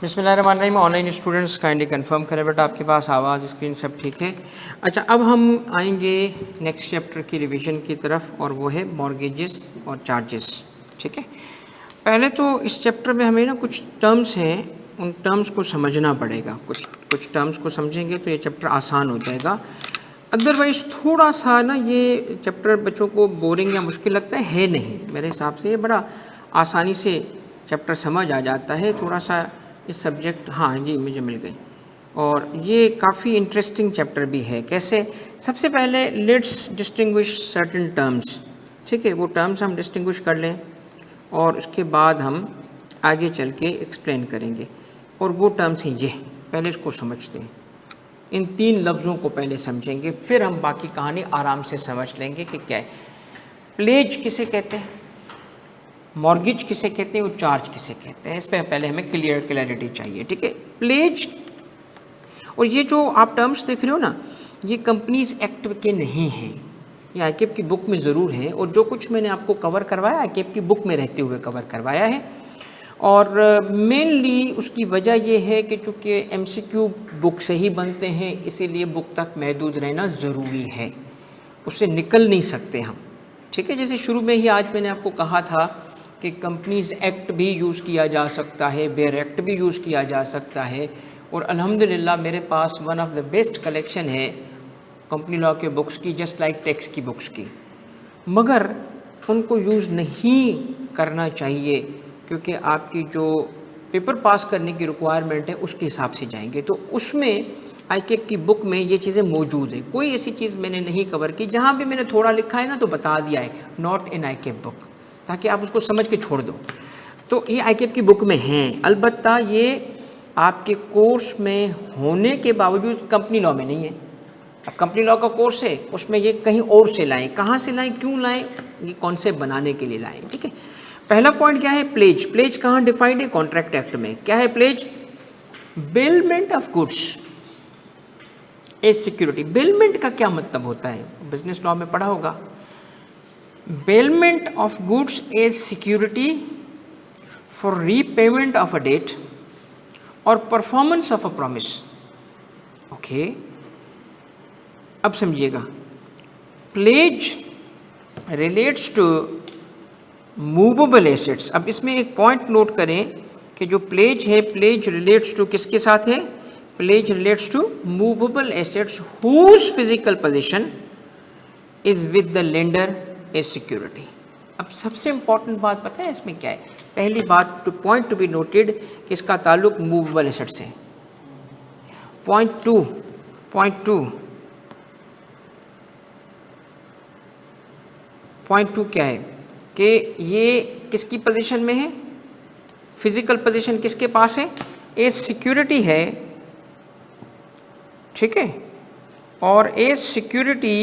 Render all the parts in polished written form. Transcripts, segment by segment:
बिस्मिल्लाहिर्रहमानिर्रहीम। Online students kindly confirm करें बेटा आपके पास आवाज़ स्क्रीन सब ठीक है। अच्छा, अब हम आएंगे नेक्स्ट चैप्टर की रिवीजन की तरफ और वो है मॉर्गेजेस और चार्जेस। ठीक है, पहले तो इस चैप्टर में हमें ना कुछ टर्म्स हैं, उन टर्म्स को समझना पड़ेगा। कुछ टर्म्स को समझेंगे तो ये चैप्टर आसान हो जाएगा। अदरवाइज़ थोड़ा सा ना ये चैप्टर बच्चों को बोरिंग या मुश्किल लगता है नहीं। मेरे हिसाब से ये बड़ा आसानी से चैप्टर समझ आ जाता है। थोड़ा सा इस सब्जेक्ट, हाँ जी मुझे मिल गई, और ये काफ़ी इंटरेस्टिंग चैप्टर भी है। कैसे? सबसे पहले लेट्स डिस्टिंग्विश सर्टेन टर्म्स। ठीक है, वो टर्म्स हम डिस्टिंग्विश कर लें और उसके बाद हम आगे चल के एक्सप्लेन करेंगे। और वो टर्म्स हैं ये, पहले इसको समझते हैं। इन तीन लफ्ज़ों को पहले समझेंगे, फिर हम बाकी कहानी आराम से समझ लेंगे कि क्या है। प्लेज किसे कहते हैं, मॉर्गेज किसे कहते हैं और चार्ज किसे कहते हैं, इस पर पहले हमें क्लैरिटी चाहिए। ठीक है, प्लेज और ये जो आप टर्म्स देख रहे हो ना, ये कंपनीज एक्ट के नहीं हैं, ये आईकेप की बुक में ज़रूर है। और जो कुछ मैंने आपको कवर करवाया आईकेप की बुक में रहते हुए कवर करवाया है। और मेनली उसकी वजह ये है कि चूँकि एमसीक्यू बुक से ही बनते हैं, इसीलिए बुक तक महदूद रहना ज़रूरी है, उससे निकल नहीं सकते हम। ठीक है, जैसे शुरू में ही आज मैंने आपको कहा था कि कंपनीज एक्ट भी यूज़ किया जा सकता है, बेयर एक्ट भी यूज़ किया जा सकता है। और अल्हम्दुलिल्लाह मेरे पास one of the best collection है कंपनी लॉ के बुक्स की, जस्ट लाइक टैक्स की बुक्स की। मगर उनको यूज़ नहीं करना चाहिए, क्योंकि आपकी जो पेपर पास करने की रिक्वायरमेंट है उसके हिसाब से जाएंगे। तो उसमें आईकेप की बुक में ये चीज़ें मौजूद है। कोई ऐसी चीज़ मैंने नहीं कवर की, जहाँ भी मैंने थोड़ा लिखा है ना तो बता दिया है, नॉट इन आईकेप बुक, ताकि आप उसको समझ के छोड़ दो। तो ये आईकेप की बुक में हैं, अलबत्ता ये आपके कोर्स में होने के बावजूद कंपनी लॉ में नहीं है। अब कंपनी लॉ का कोर्स है, उसमें ये कहीं और से लाएं, कहाँ से लाएं, क्यों लाएं, ये कॉन्सेप्ट बनाने के लिए लाएं। ठीक है, पहला पॉइंट क्या है, प्लेज। प्लेज कहाँ डिफाइंड है, कॉन्ट्रैक्ट एक्ट में। क्या है pledge? Bailment of goods as security. Bailment का क्या मतलब होता है, बिजनेस लॉ में पढ़ा होगा। Bailment of goods as security for repayment of a debt और performance of a promise. Okay, अब समझिएगा, pledge relates to movable assets. अब इसमें एक पॉइंट नोट करें कि जो प्लेज है, प्लेज रिलेट्स टू किसके साथ है? Pledge relates to movable assets whose physical possession is with the lender as security. अब सबसे इंपॉर्टेंट बात पता है इसमें क्या है? पहली बात, two point to be noted कि इसका ताल्लुक मूवेबल एसेट से। पॉइंट टू क्या है कि ये किसकी पोजीशन में है? फिजिकल पोजीशन किसके पास है? एज सिक्योरिटी है। ठीक है, और एज सिक्योरिटी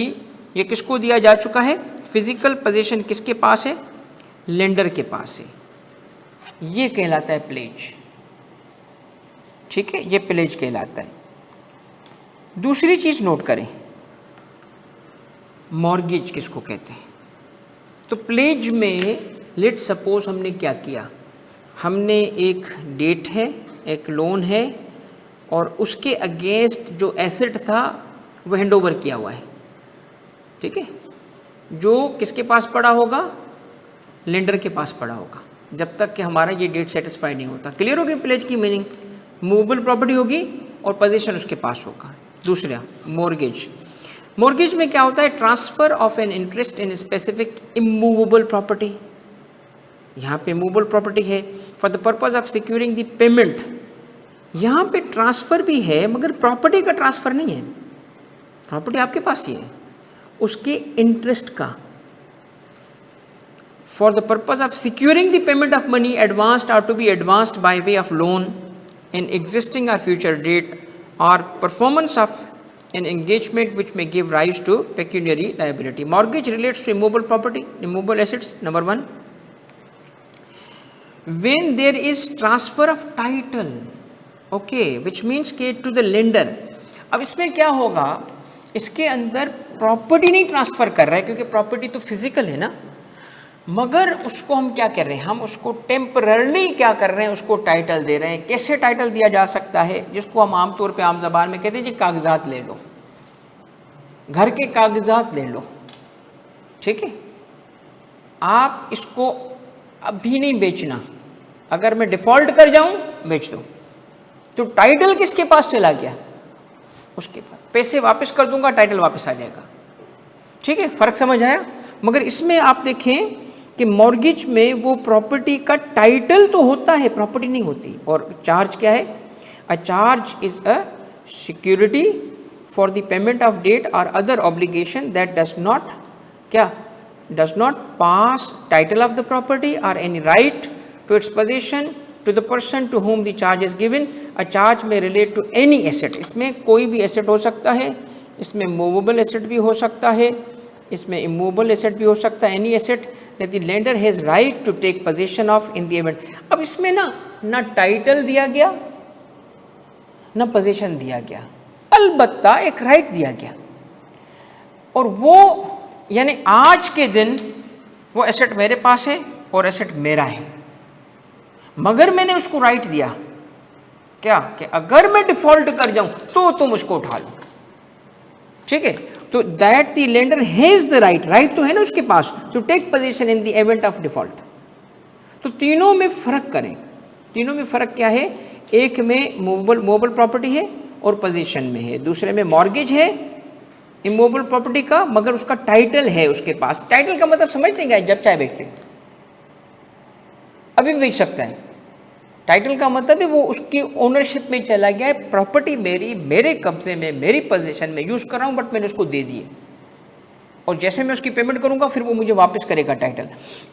ये किसको दिया जा चुका है? फिजिकल पोजीशन किसके पास है? लेंडर के पास है। ये कहलाता है प्लेज। ठीक है, ये प्लेज कहलाता है। दूसरी चीज नोट करें, मॉर्गेज किसको कहते हैं? तो प्लेज में लेट सपोज हमने क्या किया, हमने एक डेट है, एक लोन है, और उसके अगेंस्ट जो एसेट था वो हैंडओवर किया हुआ है। ठीक है, जो किसके पास पड़ा होगा? लेंडर के पास पड़ा होगा, जब तक कि हमारा ये डेट सेटिस्फाई नहीं होता। क्लियर होगी प्लेज की मीनिंग? मूवेबल प्रॉपर्टी होगी और पोजीशन उसके पास होगा। दूसरा, मॉर्गेज। मॉर्गेज में क्या होता है? Transfer of an interest in specific immovable property. यहाँ पे मूवेबल प्रॉपर्टी है for the purpose of securing the payment. यहाँ पे ट्रांसफर भी है, मगर प्रॉपर्टी का ट्रांसफर नहीं है, प्रॉपर्टी आपके पास ही है, उसके इंटरेस्ट का। For the purpose of securing the payment of money advanced or to be advanced by way of loan an existing और फ्यूचर डेट और performance of an engagement which may give rise to pecuniary liability. Mortgage relates to immovable property, immovable assets, number one. When there is transfer of title, okay, which means के to the lender. अब इसमें क्या होगा, इसके अंदर property नहीं transfer कर रहा है, क्योंकि प्रॉपर्टी तो फिजिकल है ना, मगर उसको हम क्या कर रहे हैं, हम उसको टेम्पररली क्या कर रहे हैं, उसको टाइटल दे रहे हैं। कैसे टाइटल दिया जा सकता है, जिसको हम आमतौर पे आम जबान में कहते हैं जी कागजात ले लो, घर के कागजात ले लो, ठीक है। आप इसको अभी नहीं बेचना, अगर मैं डिफॉल्ट कर जाऊं बेच दो, तो टाइटल किसके पास चला गया, उसके पास। पैसे वापस कर दूंगा, टाइटल वापस आ जाएगा, ठीक है। फर्क समझ आया। मगर इसमें आप देखें कि मॉर्गेज में वो प्रॉपर्टी का टाइटल तो होता है, प्रॉपर्टी नहीं होती। और चार्ज क्या है, a charge is a security for the payment of debt और other obligation that does not क्या does not pass title of the property और any right to its position to the person to whom the charge is given. A charge में relate to any asset, इसमें कोई भी asset हो सकता है, इसमें मूवेबल एसेट भी हो सकता है, इसमें इमूवेबल एसेट भी हो सकता है, any asset that the lender has right to take possession of in the event. अब इसमें ना टाइटल दिया गया ना पोजीशन दिया गया, अलबत्ता एक राइट दिया गया। और वो यानी आज के दिन वो एसेट मेरे पास है और एसेट मेरा है, मगर मैंने उसको राइट दिया क्या कि अगर मैं डिफॉल्ट कर जाऊं तो तुम उसको उठा लो, ठीक है। तो that the lender has the right तो है ना उसके पास, to take position in the event of default. तो तीनों में फर्क करें, तीनों में फर्क क्या है, एक में मूवेबल प्रॉपर्टी है और पोजीशन में है, दूसरे में मॉर्गेज है इमूवेबल प्रॉपर्टी का, मगर उसका टाइटल है उसके पास। टाइटल का मतलब समझते हैं, जब चाहे बेचते, अभी भी बेच सकता है। टाइटल का मतलब है वो उसकी ओनरशिप में चला गया है, प्रॉपर्टी मेरी, मेरे कब्जे में, मेरी पोजीशन में यूज कर रहा हूं, बट मैंने उसको दे दिए, और जैसे मैं उसकी पेमेंट करूंगा फिर वो मुझे वापस करेगा टाइटल।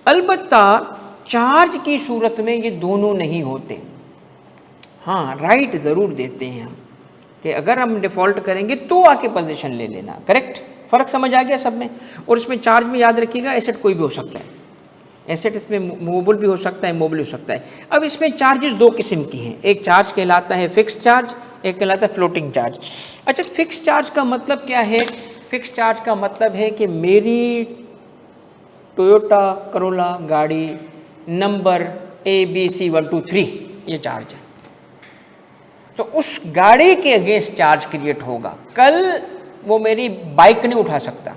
अलबत्ता चार्ज की सूरत में ये दोनों नहीं होते। हाँ, राइट जरूर देते हैं हम कि अगर हम डिफॉल्ट करेंगे तो आके पोजीशन ले लेना, करेक्ट। फर्क समझ आ गया सब में। और इसमें चार्ज में याद रखिएगा एसेट कोई भी हो सकता है, एसेट इसमें मूवेबल भी हो सकता है, मूवेबल हो सकता है। अब इसमें चार्जेस दो किस्म की हैं, एक चार्ज कहलाता है फिक्स चार्ज, एक कहलाता है फ्लोटिंग चार्ज। अच्छा, फिक्स चार्ज का मतलब क्या है, फिक्स चार्ज का मतलब है कि मेरी टोयोटा करोला गाड़ी नंबर ABC 123 ये चार्ज है, तो उस गाड़ी के अगेंस्ट चार्ज क्रिएट होगा। कल वो मेरी बाइक नहीं उठा सकता,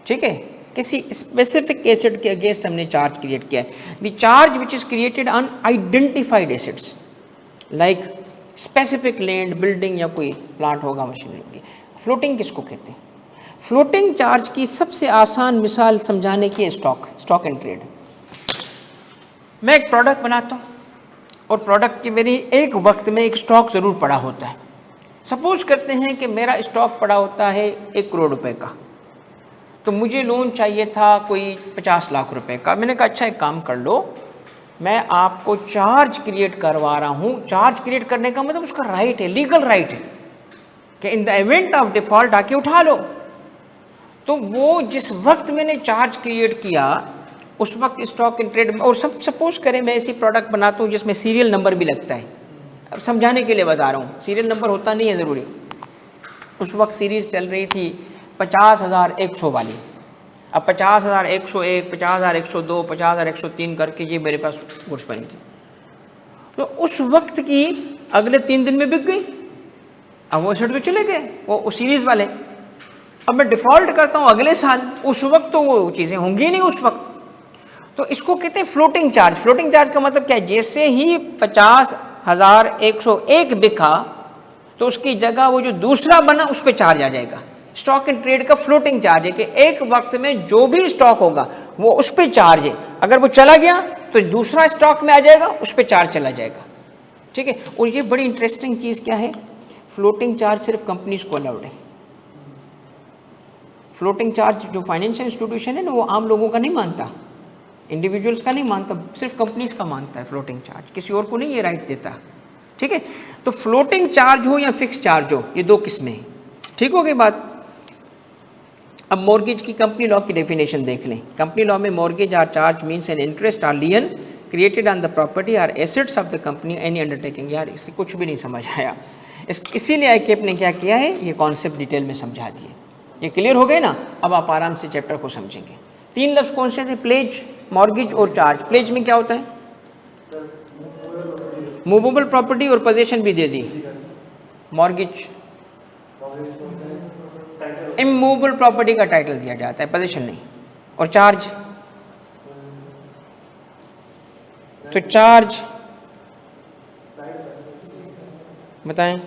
ठीक है, किसी स्पेसिफिक एसेट के अगेंस्ट हमने चार्ज क्रिएट किया है। The charge which is created on identified assets like specific land, building या कोई प्लांट होगा, मशीनरी होगी। फ्लोटिंग किसको कहते हैं, फ्लोटिंग चार्ज की सबसे आसान मिसाल समझाने की है स्टॉक एंड ट्रेड। मैं एक प्रोडक्ट बनाता हूँ और प्रोडक्ट की मेरी एक वक्त में एक स्टॉक ज़रूर पड़ा होता है। सपोज करते हैं कि मेरा स्टॉक पड़ा होता है 1 करोड़ रुपए का, तो मुझे लोन चाहिए था कोई 50 लाख रुपए का। मैंने कहा अच्छा एक काम कर लो, मैं आपको चार्ज क्रिएट करवा रहा हूँ। चार्ज क्रिएट करने का मतलब उसका राइट है, लीगल राइट है कि इन द इवेंट ऑफ डिफॉल्ट आके उठा लो। तो वो जिस वक्त मैंने चार्ज क्रिएट किया उस वक्त स्टॉक इन ट्रेड में, और सपोज करें मैं ऐसी प्रोडक्ट बनाता हूँ जिसमें सीरियल नंबर भी लगता है, अब समझाने के लिए बता रहा हूँ, सीरियल नंबर होता नहीं है ज़रूरी। उस वक्त सीरीज़ चल रही थी 50,100 वाली, अब 50,101, 50,102, 50,103 करके ये मेरे पास गुड्स बनी थी। तो उस वक्त की अगले 3 दिन में बिक गई, अब वो एसेट तो चले गए वो सीरीज़ वाले। अब मैं डिफ़ॉल्ट करता हूँ अगले साल, उस वक्त तो वो चीज़ें होंगी नहीं उस वक्त, तो इसको कहते हैं फ्लोटिंग चार्ज। फ्लोटिंग चार्ज का मतलब क्या है, जैसे ही 50,101 बिका तो उसकी जगह वो जो दूसरा बना उस पर चार्ज आ जाएगा। स्टॉक एंड ट्रेड का फ्लोटिंग चार्ज है कि एक वक्त में जो भी स्टॉक होगा वो उस पर चार्ज है, अगर वो चला गया तो दूसरा स्टॉक में आ जाएगा, उस पर चार्ज चला जाएगा, ठीक है। और ये बड़ी इंटरेस्टिंग चीज़ क्या है, फ्लोटिंग चार्ज सिर्फ कंपनीज को अलाउड है। फ्लोटिंग चार्ज जो फाइनेंशियल इंस्टीट्यूशन है ना वो आम लोगों का नहीं मानता, इंडिविजुअल्स का नहीं मानता, सिर्फ कंपनीज का मानता है फ्लोटिंग चार्ज, किसी और को नहीं ये राइट देता, ठीक है। तो फ्लोटिंग चार्ज हो या फिक्स चार्ज हो, ये दो किस्में हैं, ठीक हो गई बात। अब मॉर्गेज की कंपनी लॉ की डेफिनेशन देख लें। कंपनी लॉ में mortgage or charge means an interest or lien created on the property or assets of the company any undertaking. यार इसे कुछ भी नहीं समझ आया, इसीलिए आईकेप ने क्या किया है, ये कॉन्सेप्ट डिटेल में समझा दिए। ये क्लियर हो गए ना, अब आप आराम से चैप्टर को समझेंगे। तीन लफ्ज़ कौन से थे? प्लेज, मॉर्गेज और चार्ज। प्लेज में क्या होता है? मूवेबल प्रॉपर्टी और पोजीशन भी दे दी। मॉर्गेज इमूवेबल प्रॉपर्टी का टाइटल दिया जाता है, पोजीशन नहीं। और चार्ज, तो चार्ज बताएं।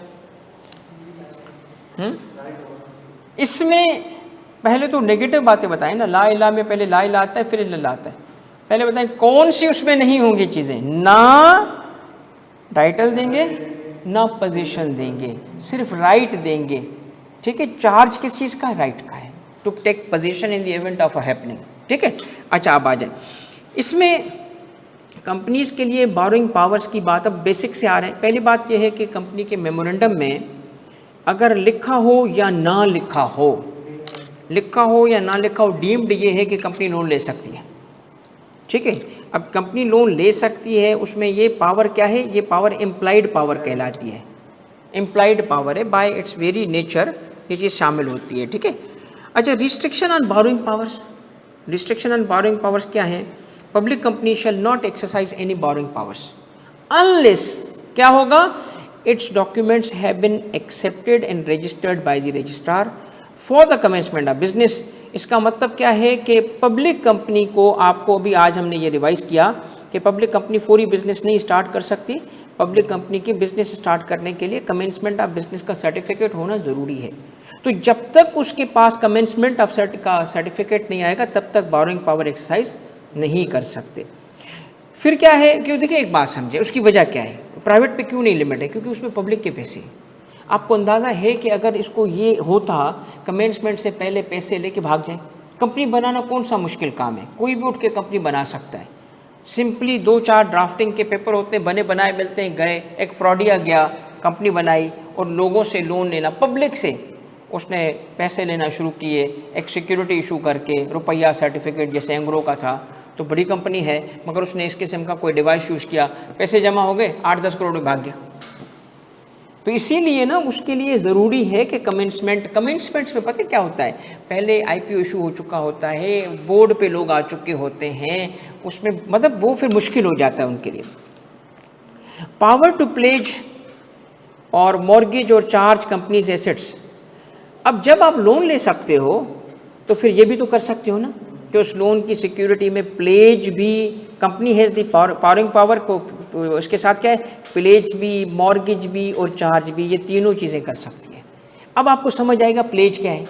इसमें पहले तो नेगेटिव बातें बताएं ना, ला इला में पहले ला इला आता है फिर इल्लल्लाह आता है। पहले बताएं कौन सी उसमें नहीं होंगी चीज़ें। ना टाइटल देंगे ना पोजीशन देंगे, सिर्फ राइट देंगे। ठीक है, चार्ज किस चीज़ का है? राइट का है, to take position in the event of a happening. ठीक है, अच्छा अब आ जाए इसमें कंपनीज के लिए बोरोइंग पावर्स की बात। अब बेसिक से आ रहे हैं। पहली बात यह है कि कंपनी के मेमोरेंडम में अगर लिखा हो या ना लिखा हो, लिखा हो या ना लिखा हो, डीम्ड ये है कि कंपनी लोन ले सकती है। ठीक है, अब कंपनी लोन ले सकती है, उसमें ये पावर क्या है? ये पावर इम्प्लाइड पावर कहलाती है। इम्प्लाइड पावर है, बाय इट्स वेरी नेचर ये चीज़ शामिल होती है। ठीक है, अच्छा restriction on borrowing powers. Restriction on borrowing powers क्या है? Public company shall not exercise any borrowing powers unless क्या होगा? Its documents have been accepted and registered by the registrar for the commencement of business. इसका मतलब क्या है कि public company को, आपको अभी आज हमने ये रिवाइज किया कि पब्लिक कंपनी फौरी बिजनेस नहीं स्टार्ट कर सकती। पब्लिक कंपनी के बिजनेस स्टार्ट करने के लिए कमेंसमेंट ऑफ बिजनेस का सर्टिफिकेट होना ज़रूरी है। तो जब तक उसके पास कमेंसमेंट ऑफ का सर्टिफिकेट नहीं आएगा तब तक बोरोइंग पावर एक्सरसाइज नहीं कर सकते। फिर क्या है? क्यों, देखिए एक बात समझे, उसकी वजह क्या है? प्राइवेट पे क्यों नहीं लिमिट है? क्योंकि उसमें पब्लिक के पैसे। आपको अंदाज़ा है कि अगर इसको ये होता कमेंसमेंट से पहले पैसे लेके भाग जाए। कंपनी बनाना कौन सा मुश्किल काम है? कोई भी उठ के कंपनी बना सकता है। सिंपली 2-4 ड्राफ्टिंग के पेपर होते हैं, बने बनाए मिलते हैं, गए एक फ्रॉडिया गया, कंपनी बनाई और लोगों से लोन लेना, पब्लिक से उसने पैसे लेना शुरू किए, एक सिक्योरिटी इशू करके, रुपया सर्टिफिकेट जैसे एंग्रो का था। तो बड़ी कंपनी है मगर उसने इस किस्म का कोई डिवाइस यूज़ किया, पैसे जमा हो गए, 8-10 करोड़ में भाग गया। तो इसीलिए ना उसके लिए ज़रूरी है कि कमेंसमेंट्स में पता क्या होता है? पहले आईपीओ इशू हो चुका होता है, बोर्ड पे लोग आ चुके होते हैं, उसमें मतलब वो फिर मुश्किल हो जाता है उनके लिए। पावर टू प्लेज और मॉर्गेज और चार्ज कंपनीज एसेट्स। अब जब आप लोन ले सकते हो तो फिर ये भी तो कर सकते हो ना कि उस लोन की सिक्योरिटी में प्लेज भी, company has the powering power को, उसके साथ क्या है? प्लेज भी, मॉर्गेज भी और चार्ज भी, ये तीनों चीज़ें कर सकती है। अब आपको समझ आएगा प्लेज क्या है,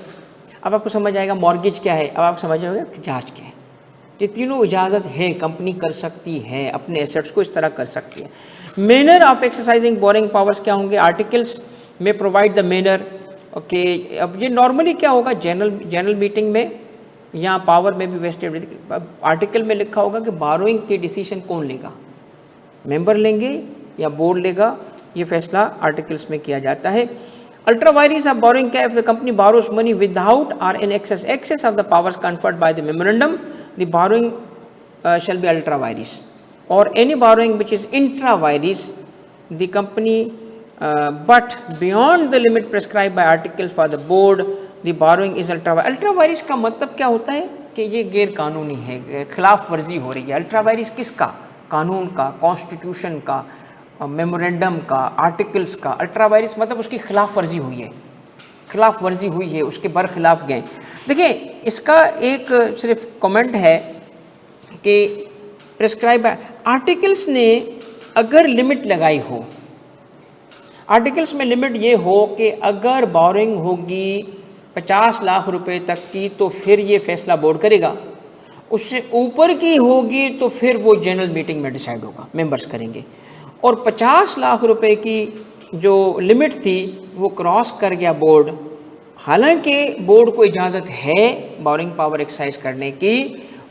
अब आपको समझ आएगा मॉर्गेज क्या है, अब आप समझ जाओगे चार्ज क्या है। ये तीनों इजाज़त है, कंपनी कर सकती है, अपने एसेट्स को इस तरह कर सकती है। Manner of exercising borrowing powers क्या होंगे? आर्टिकल्स में प्रोवाइड द मैनर। ओके, अब ये नॉर्मली क्या होगा? जनरल मीटिंग में या पावर में भी वेस्टेड आर्टिकल में लिखा होगा कि बोरोइंग की डिसीजन कौन लेगा, मेंबर लेंगे या बोर्ड लेगा, ये फैसला आर्टिकल्स में किया जाता है। अल्ट्रा वायरिस ऑफ बोरोइंग क्या है? If the company borrows money without or in excess of the powers conferred by the memorandum, the borrowing shall be ultra virus, or any borrowing which is intra virus the company but beyond the limit prescribed by articles for the board, the borrowing is ultra virus. Ultra vires का मतलब क्या होता है कि ये गैर कानूनी है, खिलाफ वर्जी हो रही है। अल्ट्रा वायरिस किसका? कानून का, कॉन्स्टिट्यूशन का, मेमोरेंडम का, आर्टिकल्स का। अल्ट्रा वायरिस मतलब उसकी खिलाफ वर्जी हुई है, खिलाफ वर्जी हुई है, उसके बरखिलाफ गए। देखिए इसका एक सिर्फ कमेंट है कि प्रिस्क्राइब आर्टिकल्स ने अगर लिमिट लगाई हो, आर्टिकल्स में लिमिट ये हो कि अगर बोरोइंग होगी 50 लाख रुपए तक की तो फिर ये फैसला बोर्ड करेगा, उससे ऊपर की होगी तो फिर वो जनरल मीटिंग में डिसाइड होगा, मेंबर्स करेंगे। और 50 लाख रुपए की जो लिमिट थी वो क्रॉस कर गया बोर्ड, हालांकि बोर्ड को इजाज़त है बोरोइंग पावर एक्सरसाइज करने की,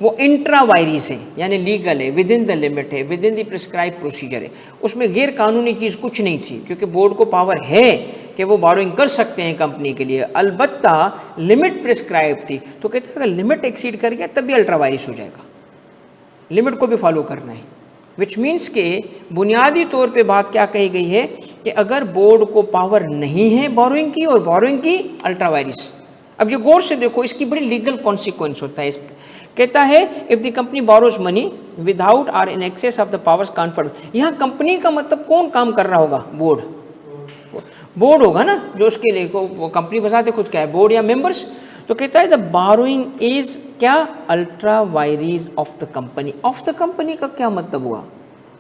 वो इंट्रा वायरिस है यानी लीगल है, विद इन द लिमिट है, with in the prescribe procedure है, उसमें गैर कानूनी चीज़ कुछ नहीं थी, क्योंकि बोर्ड को पावर है कि वो बोरोइंग कर सकते हैं कंपनी के लिए, अलबत्ता लिमिट प्रिस्क्राइब थी। तो कहते हैं अगर लिमिट एक्सीड कर गया तब भी अल्ट्रा वायरिस हो जाएगा, लिमिट को भी फॉलो करना है। विच मीन्स के बुनियादी तौर पे बात क्या कही गई है कि अगर बोर्ड को पावर नहीं है बोरोइंग की और बोरोइंग की अल्ट्रा वायरिस। अब ये गौर से देखो, इसकी बड़ी लीगल कॉन्सिक्वेंस होता है। कहता है if the company borrows money without or in excess of the powers conferred. यहाँ कंपनी का मतलब कौन काम कर रहा होगा? बोर्ड। बोर्ड होगा ना जो उसके लिए वो कंपनी बताते खुद क्या है, बोर्ड या मेंबर्स। तो कहता है द बारोइंग इज क्या? Ultra वायरीज of the company. Of the company का क्या मतलब हुआ?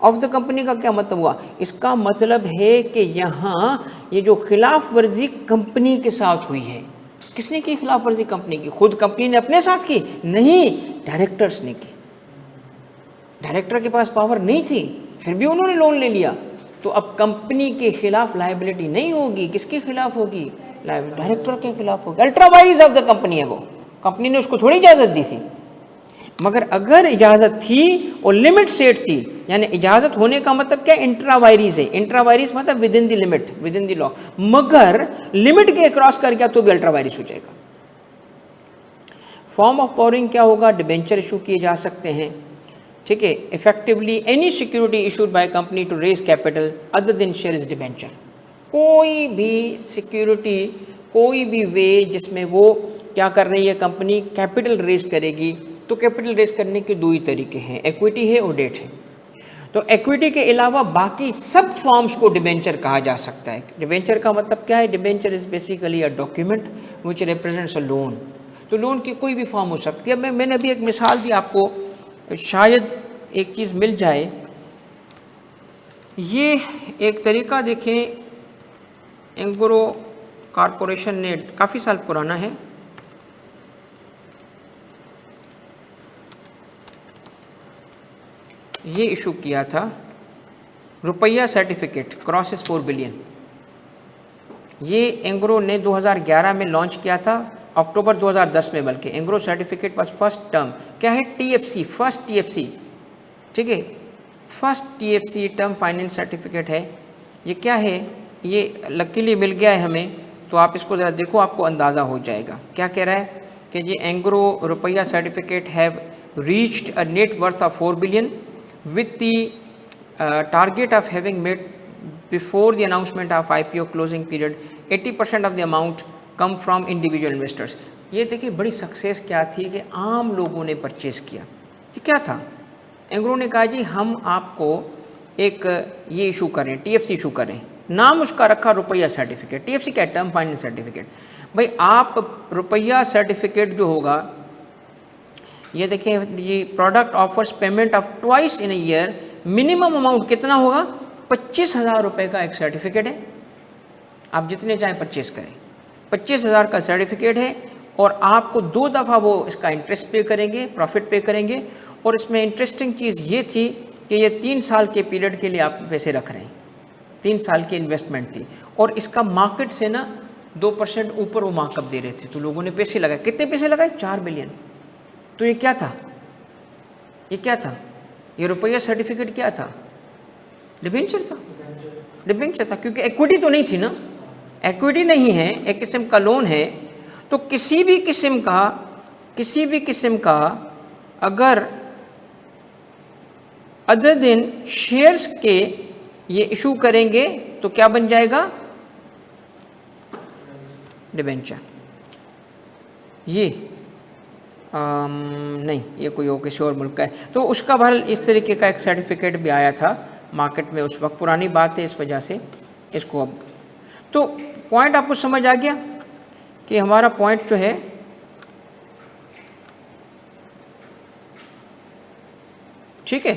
ऑफ द कंपनी का क्या मतलब हुआ? इसका मतलब है कि यहाँ ये जो खिलाफ वर्जी कंपनी के साथ हुई है, किसने की खिलाफ वर्जी? कंपनी की। खुद कंपनी ने अपने साथ की? नहीं, डायरेक्टर्स ने की। डायरेक्टर के पास पावर नहीं थी, फिर भी उन्होंने लोन ले लिया। तो अब कंपनी के खिलाफ लायबिलिटी नहीं होगी, किसके खिलाफ होगी? डायरेक्टर के खिलाफ होगी। अल्ट्रा वायरीज ऑफ द कंपनी है वो, कंपनी ने उसको थोड़ी इजाजत दी थी। मगर अगर इजाजत थी और लिमिट सेट थी, यानी इजाजत होने का मतलब क्या? इंट्रा वायरीज है। इंट्रा वायरीज मतलब with in the limit, with in the law. मगर लिमिट के क्रॉस कर गया तो भी अल्ट्रा वायरीज हो जाएगा। फॉर्म ऑफ बोरिंग क्या होगा? डिबेंचर इशू किए जा सकते हैं, ठीक है। Effectively any security issued by company to raise capital other than share is debenture. कोई भी सिक्योरिटी, कोई भी वे जिसमें वो क्या कर रही है कंपनी, कैपिटल रेज करेगी। तो कैपिटल रेज करने के दो ही तरीके हैं, इक्विटी है और डेट है। तो इक्विटी के अलावा बाकी सब फॉर्म्स को डिबेंचर कहा जा सकता है। डिबेंचर का मतलब क्या है? Debenture is basically a document which represents a loan. तो लोन की कोई भी फॉर्म हो सकती है। मैंने अभी एक मिसाल दी आपको, शायद एक चीज़ मिल जाए। ये एक तरीका देखें, एंग्रो कॉरपोरेशन ने, काफ़ी साल पुराना है, ये इशू किया था रुपया सर्टिफिकेट क्रॉसेस 4 बिलियन। ये एंग्रो ने 2011 में लॉन्च किया था, अक्टूबर 2010 में। बल्कि एंग्रो सर्टिफिकेट पास फर्स्ट टर्म क्या है? टीएफसी, फर्स्ट टीएफसी, ठीक है, first TFC term finance certificate है। ये क्या है? ये लकीली मिल गया है हमें, तो आप इसको ज़रा देखो, आपको अंदाज़ा हो जाएगा। क्या कह रहा है कि ये एंग्रो रुपया certificate have reached a net worth of 4 billion with the target of having made before the announcement of IPO closing period 80% of the amount come from individual investors। ये देखिए बड़ी सक्सेस क्या थी कि आम लोगों ने परचेज किया। ये क्या था? एंग्रो ने कहा जी हम आपको एक ये इशू करें, टीएफसी इशू करें। नाम उसका रखा रुपया सर्टिफिकेट। टीएफसी क्या? Term finance certificate. भाई आप रुपया सर्टिफिकेट जो होगा, ये देखिए, ये product offers payment of twice in a year, minimum amount कितना होगा? 25,000 रुपये का एक सर्टिफिकेट है। आप जितने चाहें परचेस करें, 25,000 का सर्टिफिकेट है। और आपको 2 दफ़ा वो इसका इंटरेस्ट पे करेंगे, प्रॉफिट पे करेंगे। और इसमें इंटरेस्टिंग चीज़ ये थी कि ये 3 साल के पीरियड के लिए आप पैसे रख रहे हैं, 3 साल की इन्वेस्टमेंट थी। और इसका मार्केट से ना 2% ऊपर वो मार्कअप दे रहे थे, तो लोगों ने पैसे लगाए। कितने पैसे लगाए? 4 बिलियन। तो ये क्या था? ये क्या था? ये रुपया सर्टिफिकेट क्या था? डिबेंचर था। डिबेंचर था, क्योंकि इक्विटी तो नहीं थी ना, इक्विटी नहीं है, एक किस्म का लोन है। तो किसी भी किस्म का अगर अदर दिन शेयर्स के ये इशू करेंगे तो क्या बन जाएगा? डिबेंचर। ये नहीं, ये कोई और किसी और मुल्क का है। तो उसका बहरहाल इस तरीके का एक सर्टिफिकेट भी आया था मार्केट में उस वक्त। पुरानी बात है, इस वजह से इसको अब तो पॉइंट आपको समझ आ गया कि हमारा पॉइंट जो है, ठीक है।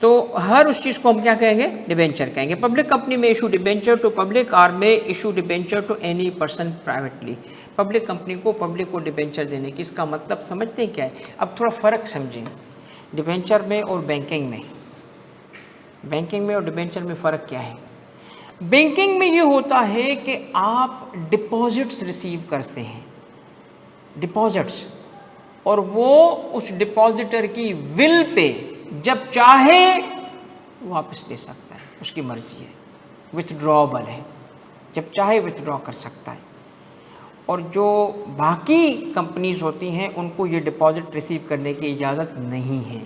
तो हर उस चीज़ को हम क्या कहेंगे? डिबेंचर कहेंगे। पब्लिक कंपनी में issue debenture to public or में issue debenture to any person privately. Public company को पब्लिक को डिबेंचर देने की, इसका मतलब समझते हैं क्या है? अब थोड़ा फ़र्क समझें डिबेंचर में और बैंकिंग में। बैंकिंग में और डिबेंचर में फ़र्क क्या है? बैंकिंग में ये होता है कि आप डिपॉजिट्स रिसीव करते हैं, डिपॉजिट्स, और वो उस डिपॉजिटर की विल पे जब चाहे वापस ले सकता है, उसकी मर्जी है, विथड्रॉबल है, जब चाहे विथड्रॉ कर सकता है। और जो बाकी कंपनीज होती हैं उनको ये डिपॉजिट रिसीव करने की इजाज़त नहीं है।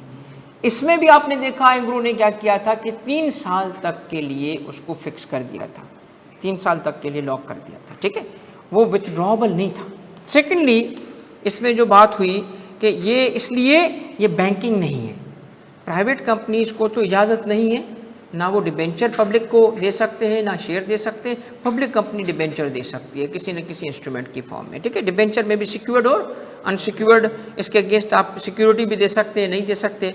इसमें भी आपने देखा एंग्रो ने क्या किया था कि 3 साल तक के लिए उसको फिक्स कर दिया था, 3 साल तक के लिए लॉक कर दिया था, ठीक है, वो विथड्रॉबल नहीं था। सेकेंडली इसमें जो बात हुई कि ये इसलिए ये बैंकिंग नहीं है। प्राइवेट कंपनीज़ को तो इजाज़त नहीं है, ना वो डिबेंचर पब्लिक को दे सकते हैं, ना शेयर दे सकते हैं। पब्लिक कंपनी डिबेंचर दे सकती है किसी न किसी इंस्ट्रूमेंट की फॉर्म में, ठीक है। डिबेंचर में भी सिक्योर्ड और अनसिक्योर्ड, इसके अगेंस्ट आप सिक्योरिटी भी दे सकते हैं, नहीं दे सकते।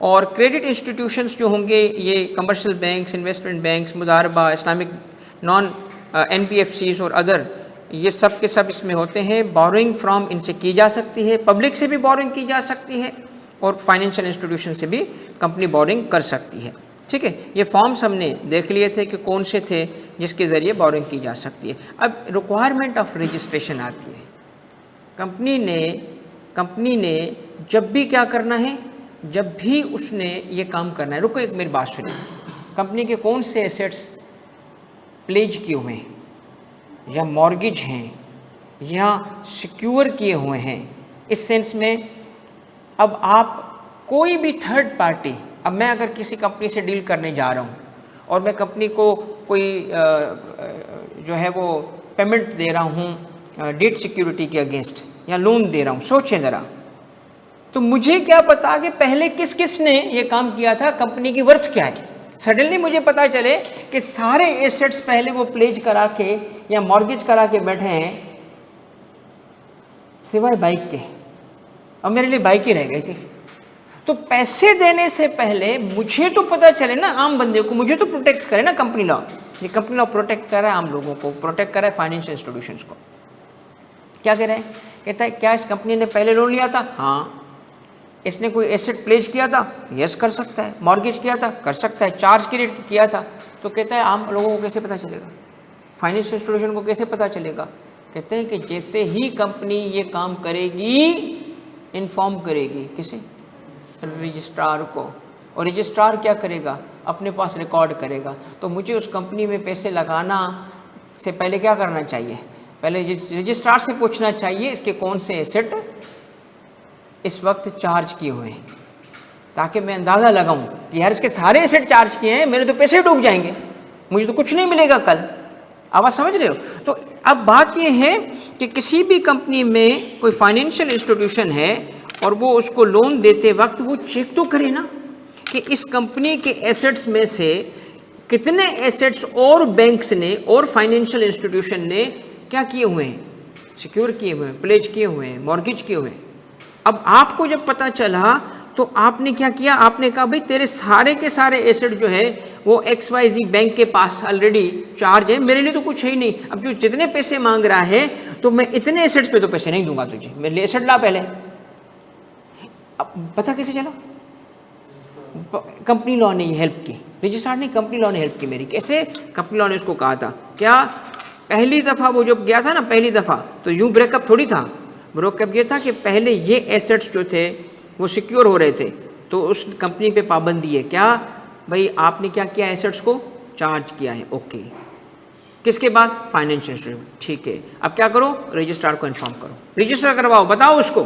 और क्रेडिट इंस्टीट्यूशंस जो होंगे, ये कमर्शियल बैंक्स, इन्वेस्टमेंट बैंक्स, मुदारबा, इस्लामिक नॉन NBFCs और अदर, ये सब के सब इसमें होते हैं। बोरोइंग फ्रॉम इनसे की जा सकती है, पब्लिक से भी बोरोइंग की जा सकती है, और फाइनेंशियल इंस्टीट्यूशन से भी कंपनी बोरोइंग कर सकती है, ठीक है। ये फॉर्म्स हमने देख लिए थे कि कौन से थे जिसके ज़रिए बोरोइंग की जा सकती है। अब रिक्वायरमेंट ऑफ रजिस्ट्रेशन आती है। कंपनी ने जब भी क्या करना है, जब भी उसने ये काम करना है, रुको एक मेरी बात सुनिए, कंपनी के कौन से एसेट्स प्लेज किए हुए हैं या मॉर्गेज हैं या सिक्योर किए हुए हैं, इस सेंस में अब आप कोई भी थर्ड पार्टी, अब मैं अगर किसी कंपनी से डील करने जा रहा हूँ और मैं कंपनी को कोई जो है वो पेमेंट दे रहा हूँ डेट सिक्योरिटी के अगेंस्ट या लोन दे रहा हूँ, सोचें ज़रा, तो मुझे क्या पता कि पहले किस किस ने ये काम किया था, कंपनी की वर्थ क्या है। सडनली मुझे पता चले कि सारे एसेट्स पहले वो प्लेज करा के या मॉर्गेज करा के बैठे हैं सिवाय बाइक के, और मेरे लिए बाइक ही रह गई थी। तो पैसे देने से पहले मुझे तो पता चले ना, आम बंदे को, मुझे तो प्रोटेक्ट करे ना कंपनी लॉ। ये कंपनी लॉ प्रोटेक्ट कर रहा है आम लोगों को, प्रोटेक्ट कर रहा है फाइनेंशियल इंस्टीट्यूशंस को। क्या कह रहे हैं, कहता है क्या इस कंपनी ने पहले लोन लिया था? हाँ। इसने कोई एसेट प्लेज किया था? यस कर सकता है। मॉर्गेज किया था? कर सकता है। चार्ज की रेट किया था? तो कहता है आम लोगों को कैसे पता चलेगा, फाइनेंशियल इंस्टीट्यूशन को कैसे पता चलेगा? कहते हैं कि जैसे ही कंपनी ये काम करेगी, इन्फॉर्म करेगी किसे? रजिस्ट्रार को, और रजिस्ट्रार क्या करेगा? अपने पास रिकॉर्ड करेगा। तो मुझे उस कंपनी में पैसे लगाना से पहले क्या करना चाहिए? पहले रजिस्ट्रार से पूछना चाहिए इसके कौन से एसेट इस वक्त चार्ज किए हुए हैं, ताकि मैं अंदाज़ा लगाऊं कि यार इसके सारे एसेट चार्ज किए हैं, मेरे तो पैसे डूब जाएंगे, मुझे तो कुछ नहीं मिलेगा कल। आवाज़ समझ रहे हो? तो अब बात ये है कि किसी भी कंपनी में कोई फाइनेंशियल इंस्टीट्यूशन है और वो उसको लोन देते वक्त वो चेक तो करे ना कि इस कंपनी के एसेट्स में से कितने एसेट्स और बैंक्स ने और फाइनेंशियल इंस्टीट्यूशन ने क्या किए हुए हैं, सिक्योर किए हुए हैं, प्लेज किए हुए हैं, मॉर्गेज किए हुए हैं। अब आपको जब पता चला तो आपने क्या किया? आपने कहा भाई तेरे सारे के सारे एसेट जो है वो XYZ बैंक के पास ऑलरेडी चार्ज है, मेरे लिए तो कुछ है ही नहीं। अब जो जितने पैसे मांग रहा है तो मैं इतने एसेट्स पे तो पैसे नहीं दूंगा तुझे, मेरे लिए एसेट ला पहले। अब पता कैसे चला? कंपनी लॉ ने हेल्प की, रजिस्ट्रार ने, कंपनी लॉ ने हेल्प की मेरी। कैसे? कंपनी लॉ ने उसको कहा था क्या, पहली दफ़ा वो जब गया था ना, पहली दफ़ा तो यूँ ब्रेकअप थोड़ी था। ब्रेकअप ये था कि पहले ये एसेट्स जो थे वो सिक्योर हो रहे थे, तो उस कंपनी पे पाबंदी है क्या भाई, आपने क्या किया, एसेट्स को चार्ज किया है। ओके, किसके पास? Financial institution. ठीक है, अब क्या करो? रजिस्ट्रार को इन्फॉर्म करो, रजिस्टर करवाओ, बताओ उसको।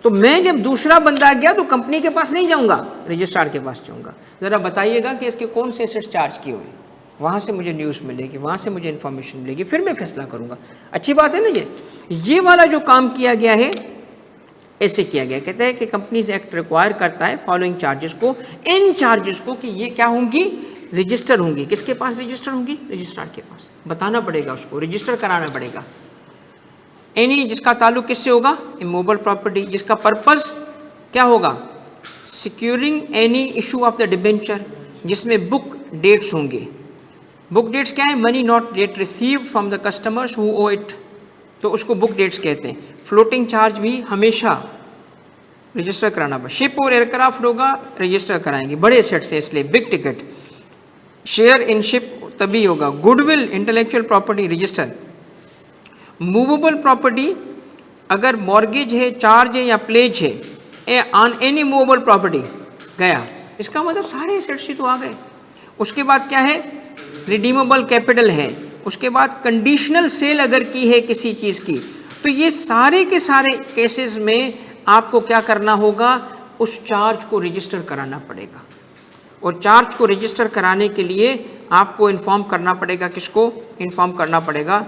तो मैं जब दूसरा बंदा गया तो कंपनी के पास नहीं जाऊंगा, रजिस्ट्रार के पास जाऊंगा, ज़रा बताइएगा कि इसके कौन से एसेट्स चार्ज किए हुए हैं। वहाँ से मुझे न्यूज़ मिलेगी, वहाँ से मुझे इन्फॉर्मेशन मिलेगी, फिर मैं फैसला करूँगा। अच्छी बात है ना। ये वाला जो काम किया गया है ऐसे किया गया। कहते हैं कि कंपनीज एक्ट रिक्वायर करता है फॉलोइंग चार्जेस को, इन चार्जेस को, कि ये क्या होंगी, रजिस्टर होंगी। किसके पास रजिस्टर होंगी? रजिस्ट्रार के पास। बताना पड़ेगा उसको, रजिस्टर कराना पड़ेगा। एनी, जिसका ताल्लुक किससे होगा? इमूवेबल प्रॉपर्टी, जिसका पर्पस क्या होगा? Securing any issue of the debenture, जिसमें बुक डेट्स होंगे। बुक डेट्स क्या है? Money not debt received from the customers who owe it, तो उसको बुक डेट्स कहते हैं। फ्लोटिंग चार्ज भी हमेशा रजिस्टर कराना पड़ेगा। शिप और एयरक्राफ्ट होगा, रजिस्टर कराएंगे, बड़े एसेट से, इसलिए big ticket. Share in ship तभी होगा। Goodwill, intellectual property, register. Movable property, अगर मॉर्गेज है, चार्ज है या प्लेज है ऑन एनी मूवेबल प्रॉपर्टी, गया, इसका मतलब सारे एसेट्स ही तो आ गए। उसके बाद क्या है? रिडीमेबल कैपिटल है। उसके बाद कंडीशनल सेल अगर की है किसी चीज़ की, तो ये सारे के सारे केसेस में आपको क्या करना होगा? उस चार्ज को रजिस्टर कराना पड़ेगा, और चार्ज को रजिस्टर कराने के लिए आपको इन्फॉर्म करना पड़ेगा। किसको इन्फॉर्म करना पड़ेगा?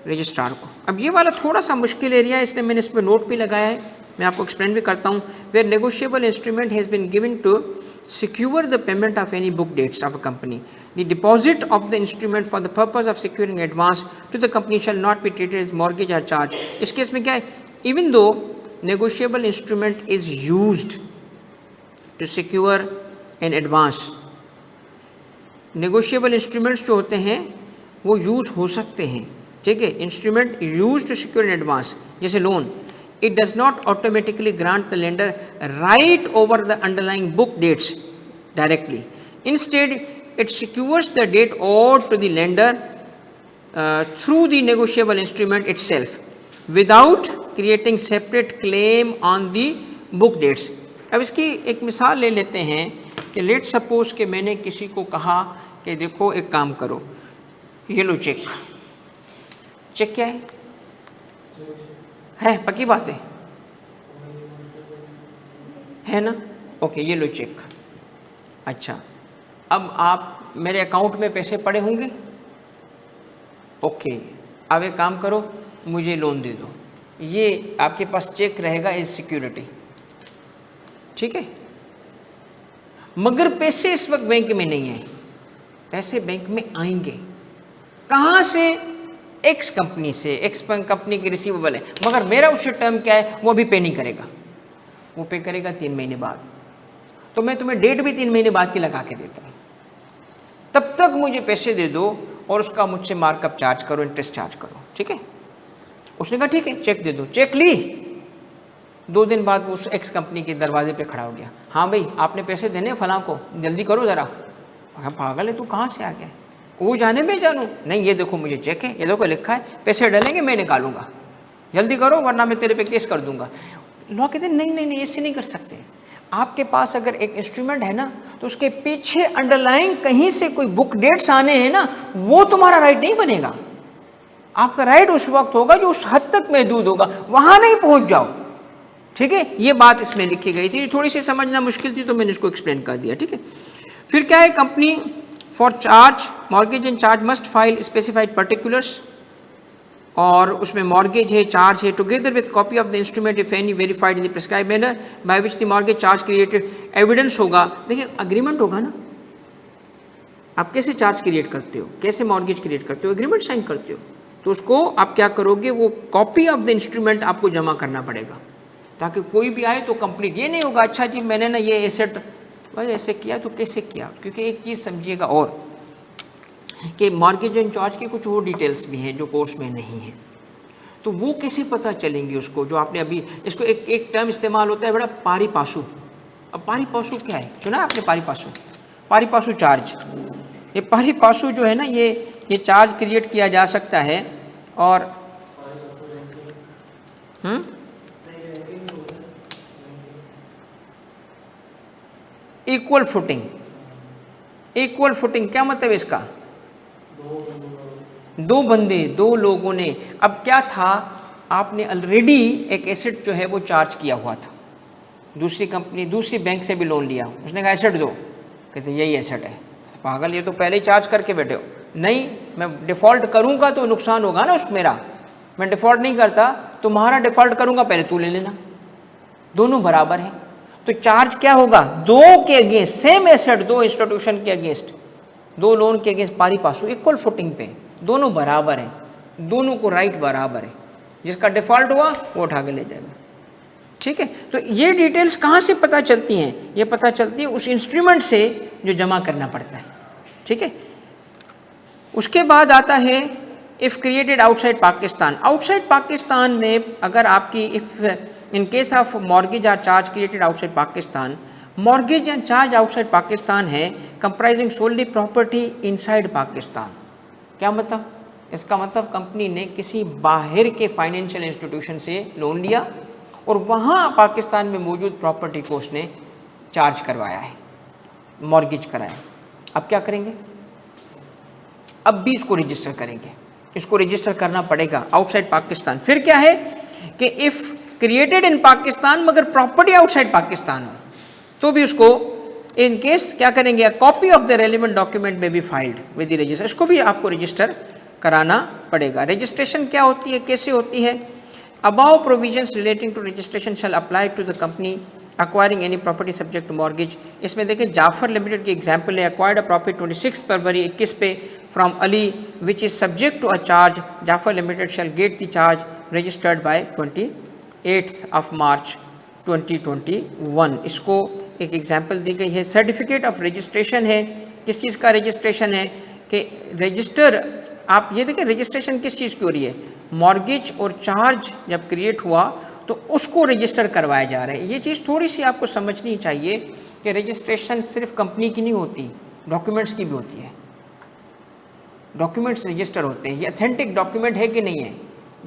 रजिस्ट्रार को। अब ये वाला थोड़ा सा मुश्किल एरिया है, इसलिए मैंने इस पर नोट भी लगाया है मैं आपको एक्सप्लेन भी करता हूँ। Where negotiable instrument has been given to secure the payment of any book dates of a company. The deposit of the instrument for the purpose of securing advance to the company shall not be treated as mortgage or charge. इस case में क्या है, even though negotiable instrument is used to secure an advance, negotiable instruments जो होते हैं वो use हो सकते हैं, ठीक है, instrument use to secure an advance जैसे loan, it does not automatically grant the lender right over the underlying book dates directly. Instead, it secures the date owed to the lender through the negotiable instrument itself without creating separate claim on the book dates. अब इसकी एक मिसाल ले लेते हैं कि let suppose कि मैंने किसी को कहा कि देखो एक काम करो, ये लो चेक। चेक क्या है पक्की बात है ना? ओके, ये लो चेक। अच्छा, अब आप मेरे अकाउंट में पैसे पड़े होंगे। ओके, अब एक काम करो, मुझे लोन दे दो, ये आपके पास चेक रहेगा एज सिक्योरिटी, ठीक है। मगर पैसे इस वक्त बैंक में नहीं है, पैसे बैंक में आएंगे कहाँ से? एक्स कंपनी से, एक्स कंपनी की रिसीवेबल है, मगर मेरा उससे टर्म क्या है, वो अभी पे नहीं करेगा, वो पे करेगा 3 महीने बाद। तो मैं तुम्हें डेट भी 3 महीने बाद की लगा के देता हूँ, तब तक मुझे पैसे दे दो और उसका मुझसे मार्कअप चार्ज करो, इंटरेस्ट चार्ज करो, ठीक है। उसने कहा ठीक है, चेक दे दो। चेक ली, 2 दिन बाद वो उस एक्स कंपनी के दरवाजे पे खड़ा हो गया। हाँ भाई, आपने पैसे देने फलां को, जल्दी करो ज़रा। पागल है तू, कहाँ से आ गया? वो जाने में जानू नहीं, ये देखो मुझे चेक है, ये देखो लिखा है, पैसे डलेंगे मैं निकालूंगा, जल्दी करो वरना मैं तेरे पे केस कर दूंगा। लॉ कहते हैं नहीं नहीं नहीं, ऐसे नहीं कर सकते। आपके पास अगर एक इंस्ट्रूमेंट है ना, तो उसके पीछे अंडरलाइंग कहीं से कोई बुक डेट्स आने हैं ना, वो तुम्हारा राइट नहीं बनेगा। आपका राइट उस वक्त होगा जो उस हद तक महदूद होगा, वहां नहीं पहुंच जाओ, ठीक है। ये बात इसमें लिखी गई थी, थोड़ी सी समझना मुश्किल थी तो मैंने इसको एक्सप्लेन कर दिया, ठीक है। फिर क्या है, company for charge mortgage and charge must file specified particulars, और उसमें मॉर्गेज है, चार्ज है, together with copy of the instrument if any verified in the prescribe manner by which the mortgage charge created. Evidence होगा, देखिए agreement होगा ना, आप कैसे चार्ज क्रिएट करते हो, कैसे मॉर्गेज क्रिएट करते हो, एग्रीमेंट साइन करते हो, तो उसको आप क्या करोगे, वो कॉपी ऑफ द इंस्ट्रूमेंट आपको जमा करना पड़ेगा, ताकि कोई भी आए तो कंप्लीट। ये नहीं होगा अच्छा जी मैंने ना ये एसेट भाई ऐसे किया तो कैसे किया, क्योंकि एक चीज़ समझिएगा और कि मॉर्गेज एंड चार्ज की कुछ और डिटेल्स भी हैं जो कोर्स में नहीं है, तो वो कैसे पता चलेंगी उसको, जो आपने अभी इसको एक टर्म इस्तेमाल होता है बड़ा, पारी पासू। अब पारी पासू क्या है, सुना है आपने पारी पासू? पारी पासू चार्ज, ये पारी पासू जो है ना, ये चार्ज क्रिएट किया जा सकता है। और इक्वल फुटिंग, इक्वल फुटिंग क्या मतलब इसका? दो बंदे, 2 लोगों ने, अब क्या था, आपने ऑलरेडी एक एसेट जो है वो चार्ज किया हुआ था, दूसरी कंपनी दूसरी बैंक से भी लोन लिया, उसने कहा एसेट दो, कहते यही एसेट है। पागल, ये तो पहले ही चार्ज करके बैठे हो। नहीं, मैं डिफ़ॉल्ट करूंगा तो नुकसान होगा ना उस मेरा, मैं डिफ़ॉल्ट नहीं करता, तुम्हारा डिफ़ॉल्ट करूंगा, पहले तू ले लेना, दोनों बराबर हैं। तो चार्ज क्या होगा, 2 के अगेंस्ट, सेम एसेट 2 इंस्टीट्यूशन के अगेंस्ट, 2 लोन के अगेंस्ट पारी पासू, इक्वल फुटिंग पे, दोनों बराबर हैं, दोनों को राइट बराबर है, जिसका डिफ़ॉल्ट हुआ वो उठा के ले जाएगा, ठीक है। तो ये डिटेल्स कहाँ से पता चलती हैं, ये पता चलती है उस इंस्ट्रूमेंट से जो जमा करना पड़ता है, ठीक है। उसके बाद आता है if created outside Pakistan. Outside Pakistan में अगर आपकी if in case of mortgage or charge created outside Pakistan, mortgage and charge outside Pakistan है comprising solely property inside Pakistan. क्या मतलब? इसका मतलब कंपनी ने किसी बाहर के फाइनेंशियल इंस्टीट्यूशन से लोन लिया और वहाँ पाकिस्तान में मौजूद प्रॉपर्टी को उसने चार्ज करवाया है, मॉर्गेज कराया। अब क्या करेंगे? अब भी इसको रजिस्टर करेंगे, इसको रजिस्टर करना पड़ेगा आउटसाइड पाकिस्तान। फिर क्या है कि इफ़ क्रिएटेड इन पाकिस्तान मगर प्रॉपर्टी आउटसाइड पाकिस्तान हो तो भी उसको इन केस क्या करेंगे, copy of the relevant document may be filed with the register, इसको भी आपको रजिस्टर कराना पड़ेगा। रजिस्ट्रेशन क्या होती है, कैसे होती है Above provisions relating to registration shall apply to the company acquiring any property subject to mortgage. इसमें देखें जाफर लिमिटेड की एग्जाम्पल है, acquired a property 26 फरवरी 21 पे from Ali which is subject to a charge. Jafar Limited shall get the charge registered by 28th of March 2021. इसको एक example दी गई है. Certificate of registration है, किस चीज़ का रजिस्ट्रेशन है कि रजिस्टर, आप ये देखें रजिस्ट्रेशन किस चीज़ की हो रही है, मॉर्गेज और चार्ज जब क्रिएट हुआ तो उसको रजिस्टर करवाया जा रहा है. ये चीज़ थोड़ी सी आपको समझनी चाहिए कि रजिस्ट्रेशन सिर्फ कंपनी की नहीं होती, डॉक्यूमेंट्स की भी होती है. डॉक्यूमेंट्स रजिस्टर होते हैं, ये अथेंटिक डॉक्यूमेंट है कि नहीं है,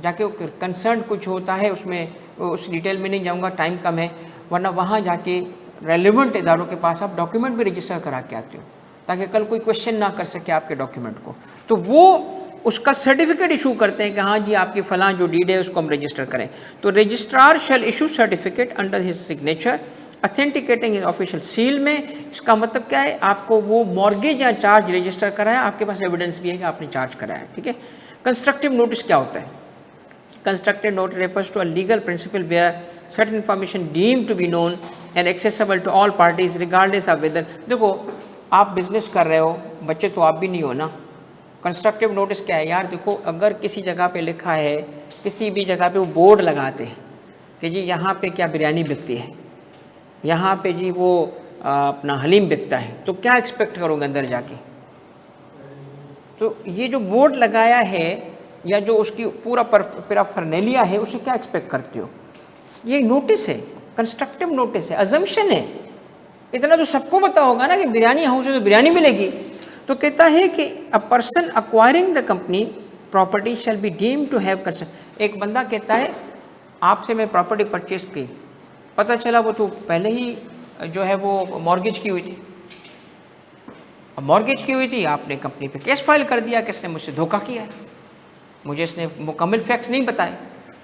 जाके कंसर्न कुछ होता है उसमें, उस डिटेल में नहीं जाऊंगा, टाइम कम है, वरना वहाँ जाके रेलिवेंट इदारों के पास आप डॉक्यूमेंट भी रजिस्टर करा के आते हो ताकि कल कोई क्वेश्चन ना कर सके आपके डॉक्यूमेंट को. तो वो उसका सर्टिफिकेट इशू करते हैं कि हाँ जी आपकी फलां जो डीड है उसको हम रजिस्टर करें. तो registrar shall issue certificate under his signature authenticating his official seal में. इसका मतलब क्या है, आपको वो मॉर्गेज या चार्ज रजिस्टर कराया, आपके पास एविडेंस भी है कि आपने चार्ज कराया. ठीक है. कंस्ट्रक्टिव नोटिस क्या होता है? Constructive notice refers to a legal principle where certain information deemed to be known and accessible to all parties regardless of whether. देखो आप बिजनेस कर रहे हो, बच्चे तो आप भी नहीं हो ना. कंस्ट्रक्टिव नोटिस क्या है यार, देखो अगर किसी जगह पे लिखा है, किसी भी जगह पे वो बोर्ड लगाते हैं कि जी यहाँ पे क्या बिरयानी बिकती है, यहाँ पे जी वो अपना हलीम बिकता है, तो क्या एक्सपेक्ट करोगे अंदर जाके? तो ये जो बोर्ड लगाया है या जो उसकी पूरा पैराफर्नेलिया है, उसे क्या एक्सपेक्ट करते हो? ये नोटिस है, कंस्ट्रक्टिव नोटिस है, अजम्पशन है. इतना तो सबको पता होगा ना कि बिरयानी हाउस है तो बिरयानी मिलेगी. तो कहता है कि a person acquiring the company property shall be deemed to have concern. एक बंदा कहता है आपसे मैं प्रॉपर्टी परचेज की, पता चला वो तो पहले ही जो है वो मॉर्गेज की हुई थी. अब मॉर्गेज की हुई थी, आपने कंपनी पे केस फाइल कर दिया कि इसने मुझसे धोखा किया है, मुझे इसने मुकम्मल फैक्ट्स नहीं बताए,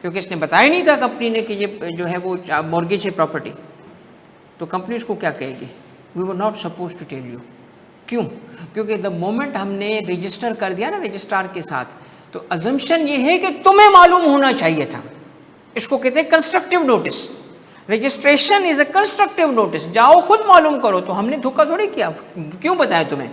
क्योंकि इसने बताया नहीं था कंपनी ने कि ये जो है वो मॉर्गेज है प्रॉपर्टी. तो कंपनी उसको क्या कहेगी? We were not suppose to tell you. क्यों? क्योंकि द मोमेंट हमने रजिस्टर कर दिया ना रजिस्ट्रार के साथ, तो अजम्पशन ये है कि तुम्हें मालूम होना चाहिए था. इसको कहते हैं constructive notice. Registration is a constructive notice. जाओ खुद मालूम करो, तो हमने धोखा थोड़ी किया, क्यों बताया तुम्हें?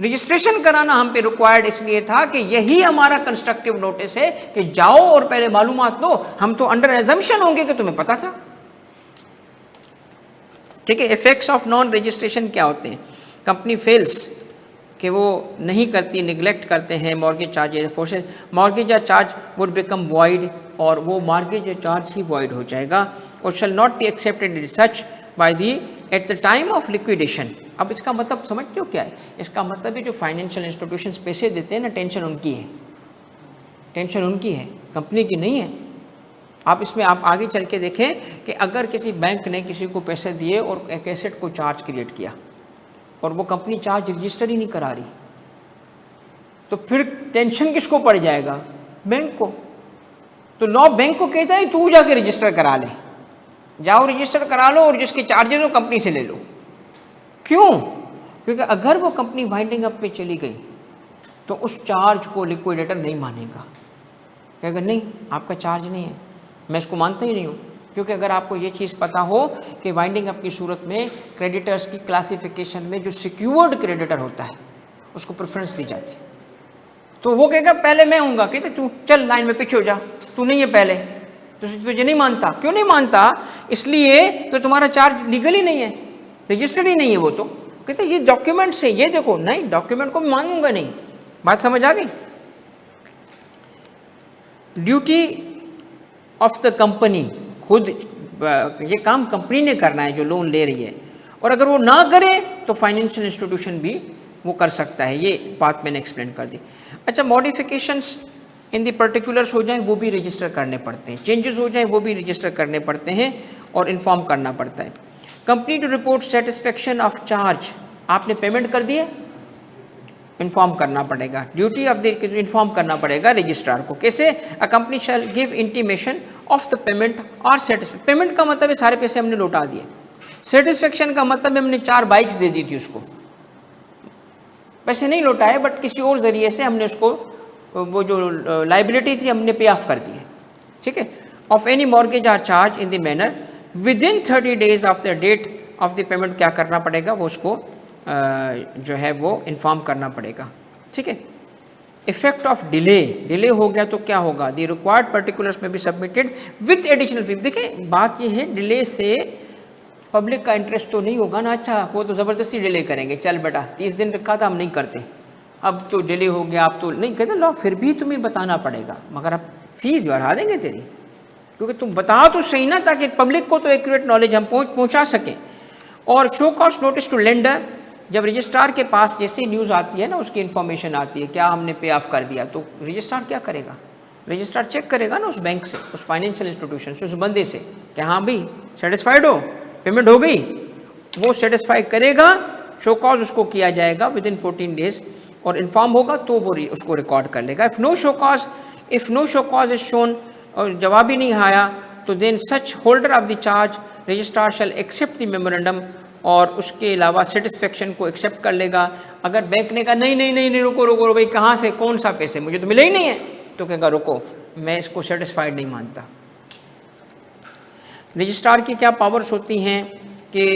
रजिस्ट्रेशन कराना हम पे रिक्वायर्ड इसलिए था कि यही हमारा कंस्ट्रक्टिव नोटिस है कि जाओ और पहले मालूमात लो. हम तो अंडर एजम्पशन होंगे कि तुम्हें पता था. ठीक है. इफेक्ट्स ऑफ नॉन रजिस्ट्रेशन क्या होते हैं? कंपनी फेल्स कि वो नहीं करती, निगलेक्ट करते हैं मॉर्गेज चार्जेस फोर्सेस, मॉर्गेज या चार्ज वुड बिकम वॉइड, और वो मॉर्गेज या चार्ज ही वॉइड हो जाएगा. और shall not be accepted in such by the at the time of liquidation. अब इसका मतलब समझते हो क्या है? इसका मतलब है जो फाइनेंशियल इंस्टीट्यूशंस पैसे देते हैं ना, टेंशन उनकी है, टेंशन उनकी है, कंपनी की नहीं है. आप इसमें आप आगे चल के देखें कि अगर किसी बैंक ने किसी को पैसे दिए और एक एसेट को चार्ज क्रिएट किया और वो कंपनी चार्ज रजिस्टर ही नहीं करा रही, तो फिर टेंशन किसको पड़ जाएगा? बैंक को. तो लॉ बैंक को कहता है तू जाके रजिस्टर करा ले, जाओ रजिस्टर करा लो और जिसके चार्जेस हो कंपनी से ले लो. क्यों? क्योंकि अगर वो कंपनी वाइंडिंग अप पे चली गई तो उस चार्ज को लिक्विडेटर नहीं मानेगा, कहेगा नहीं आपका चार्ज नहीं है, मैं इसको मानता ही नहीं हूँ. क्योंकि अगर आपको ये चीज़ पता हो कि वाइंडिंग अप की सूरत में क्रेडिटर्स की क्लासिफिकेशन में जो सिक्योर्ड क्रेडिटर होता है उसको प्रेफरेंस दी जाती है, तो वो कहेगा पहले मैं हूँगा. कहते तू चल लाइन में पीछे हो जा, तू नहीं है पहले, तो तुझे नहीं मानता. क्यों नहीं मानता? इसलिए तो तुम्हारा चार्ज लीगल ही नहीं है, रजिस्टर्ड ही नहीं है वो. तो कहते ये डॉक्यूमेंट से, ये देखो, नहीं डॉक्यूमेंट को मांगूंगा नहीं. बात समझ आ गई? ड्यूटी ऑफ द कंपनी, खुद ये काम कंपनी ने करना है जो लोन ले रही है, और अगर वो ना करे तो फाइनेंशियल इंस्टीट्यूशन भी वो कर सकता है. ये बात मैंने एक्सप्लेन कर दी. अच्छा, मॉडिफिकेशंस इन दी पर्टिकुलर्स हो जाए वो भी रजिस्टर करने पड़ते हैं, चेंजेस हो जाए वो भी रजिस्टर करने पड़ते हैं और इन्फॉर्म करना पड़ता है. Company to report satisfaction of charge, आपने पेमेंट कर दिए, इन्फॉर्म करना पड़ेगा. ड्यूटी ऑफ द इन्फॉर्म करना पड़ेगा रजिस्ट्रार को. कैसे? A company shall give intimation of the payment और सेटिस्फेक्शन. पेमेंट का मतलब है सारे पैसे हमने लौटा दिए, सेटिस्फेक्शन का मतलब हमने 4 बाइक्स दे दी थी उसको, पैसे नहीं लौटाए बट किसी और जरिए से हमने उसको वो जो लाइबिलिटी थी हमने पे ऑफ कर दी है. ठीक है. Of any mortgage or charge in the manner within 30 days of the date of the payment, क्या करना पड़ेगा, वो उसको जो है वो इन्फॉर्म करना पड़ेगा। ठीक है। इफेक्ट ऑफ डिले, डिले हो गया तो क्या होगा, द रिक्वायर्ड पर्टिकुलर्स में बी सबमिटेड विथ एडिशनल फी। देखिए बात ये है, डिले से पब्लिक का इंटरेस्ट तो नहीं होगा ना, अच्छा वो तो ज़बरदस्ती डिले करेंगे, चल बेटा 30 दिन रखा था हम नहीं करते, अब तो डिले हो गया, अब तो नहीं कहते लॉ, फिर भी तुम्हें बताना पड़ेगा, मगर अब फीस बढ़ा देंगे तेरी, क्योंकि तुम बताओ तो सही ना, ताकि पब्लिक को तो एक्यूरेट नॉलेज हम पहुँचा सकें। और show cause notice to lender, जब रजिस्ट्रार के पास जैसे न्यूज़ आती है ना, उसकी इन्फॉर्मेशन आती है क्या हमने पे ऑफ कर दिया, तो रजिस्ट्रार क्या करेगा, रजिस्ट्रार चेक करेगा ना उस बैंक से, उस फाइनेंशियल इंस्टीट्यूशन से, उस बंदे से कि हाँ भाई सेटिस्फाइड हो, पेमेंट हो गई, वो सेटिस्फाई करेगा, शो कॉज उसको किया जाएगा विद इन 14 days और इन्फॉर्म होगा तो वो उसको रिकॉर्ड कर लेगा। If no show cause is shown, और जवाब ही नहीं आया, तो then such holder of the charge registrar shall accept the memorandum, और उसके अलावा सेटिस्फेक्शन को एक्सेप्ट कर लेगा। अगर बैंक ने कहा नहीं नहीं नहीं नहीं रुको रुको भाई, कहाँ से कौन सा पैसे, मुझे तो मिले ही नहीं है, तो कहेगा रुको मैं इसको सेटिस्फाइड नहीं मानता। रजिस्ट्रार की क्या पावर्स होती हैं कि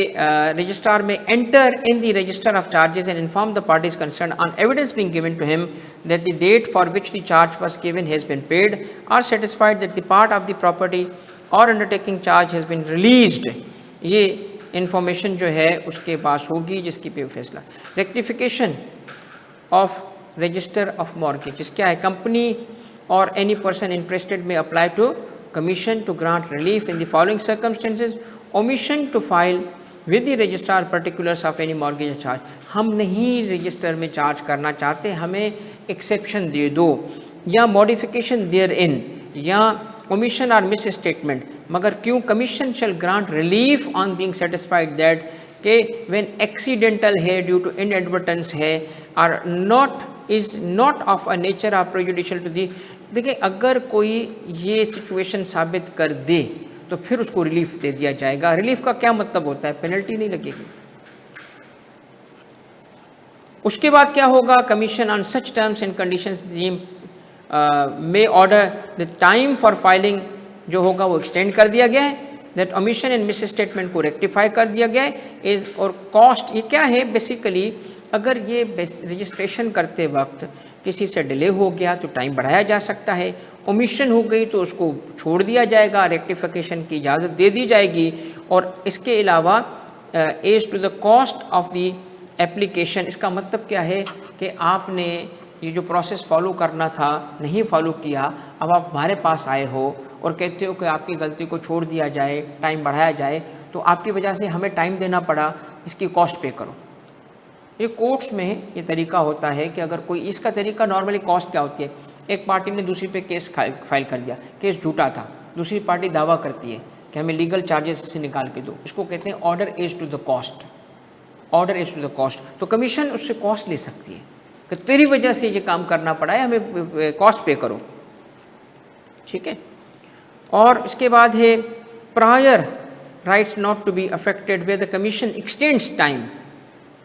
registrar may enter in the register of charges and inform the parties concern on evidence being given to him that the debt for which the charge was given has been paid or satisfied that the part of the property or undertaking charge has been released. ये information जो है उसके पास होगी जिसकी पे फैसला। Rectification of register of mortgage क्या है, कंपनी और एनी पर्सन इंटरेस्टेड में apply to commission to grant relief in the following circumstances, omission to file with the registrar particulars of any mortgage charge. हम नहीं रजिस्टर में charge करना चाहते, हमें एक्सेप्शन दे दो, या मॉडिफिकेशन देयर इन, या ओमिशन और मिस स्टेटमेंट, मगर क्यों, commission shall grant relief on being satisfied that के व्हेन एक्सीडेंटल है ड्यू टू इनएडवर्टेंस है or not is not of a nature of prejudicial to the. देखिए अगर कोई ये सिचुएशन साबित कर दे तो फिर उसको रिलीफ दे दिया जाएगा। रिलीफ का क्या मतलब होता है, पेनल्टी नहीं लगेगी। उसके बाद क्या होगा, commission on such terms and conditions may order the time for filing जो होगा वो एक्सटेंड कर दिया गया है, that omission and misstatement को रेक्टिफाई कर दिया गया है। इज और कॉस्ट, ये क्या है बेसिकली, अगर ये रजिस्ट्रेशन करते वक्त किसी से डिले हो गया तो टाइम बढ़ाया जा सकता है, ओमिशन हो गई तो उसको छोड़ दिया जाएगा, रेक्टिफिकेशन की इजाज़त दे दी जाएगी। और इसके अलावा as to the cost of the application, इसका मतलब क्या है कि आपने ये जो प्रोसेस फॉलो करना था नहीं फॉलो किया, अब आप हमारे पास आए हो और कहते हो कि आपकी गलती को छोड़ दिया जाए, टाइम बढ़ाया जाए, तो आपकी वजह से हमें टाइम देना पड़ा, इसकी कॉस्ट पे करो। ये कोर्ट्स में ये तरीका होता है कि अगर कोई, इसका तरीका नॉर्मली कॉस्ट क्या होती है, एक पार्टी ने दूसरी पे केस फाइल कर दिया, केस झूठा था, दूसरी पार्टी दावा करती है कि हमें लीगल चार्जेस से निकाल के दो, इसको कहते हैं order as to the cost, order as to the cost. तो कमीशन उससे कॉस्ट ले सकती है कि तेरी वजह से ये काम करना पड़ा है, हमें कॉस्ट पे करो, ठीक है। और इसके बाद है prior rights not to be affected where the commission extends time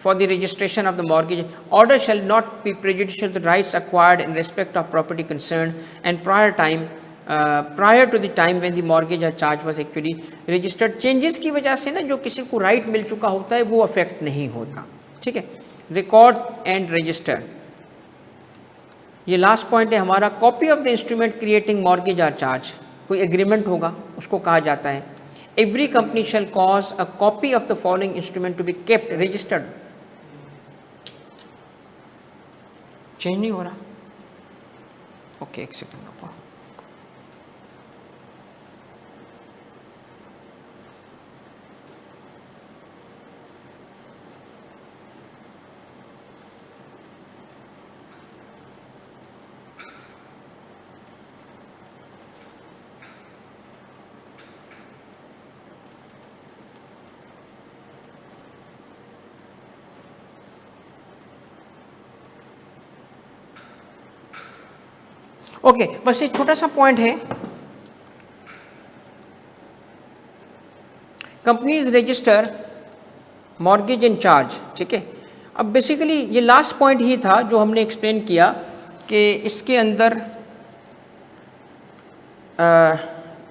for the registration of the mortgage, order shall not be prejudicial to rights acquired in respect of property concerned and prior to the time when the mortgage or charge was actually registered। changes की वजह से ना जो किसी को right मिल चुका होता है वो affect नहीं होता, ठीक है। record and register, ये लास्ट पॉइंट है हमारा। Copy of the instrument creating mortgage और चार्ज, कोई एग्रीमेंट होगा उसको कहा जाता है। Every company shall cause a copy of the following instrument to be kept registered, change नहीं हो रहा, ओके एक सेकंड रुको। ओके बस एक छोटा सा पॉइंट है, companies register mortgage in charge, ठीक है। अब बेसिकली ये लास्ट पॉइंट ही था जो हमने एक्सप्लेन किया कि इसके अंदर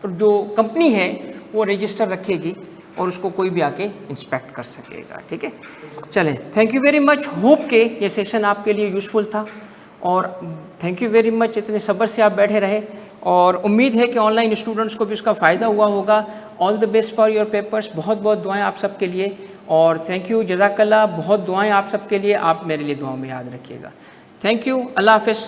जो कंपनी है वो रजिस्टर रखेगी और उसको कोई भी आके इंस्पेक्ट कर सकेगा। ठीक है, चलें, thank you very much. Hope के ये सेशन आपके लिए यूज़फुल था और थैंक यू वेरी मच, इतने सब्र से आप बैठे रहे और उम्मीद है कि ऑनलाइन स्टूडेंट्स को भी उसका फ़ायदा हुआ होगा। All the best for your papers, बहुत बहुत दुआएं आप सबके लिए और थैंक यू, जज़ाकल्लाह, बहुत दुआएं आप सबके लिए, आप मेरे लिए दुआओं में याद रखिएगा। थैंक यू, अल्लाह हाफ़िज़।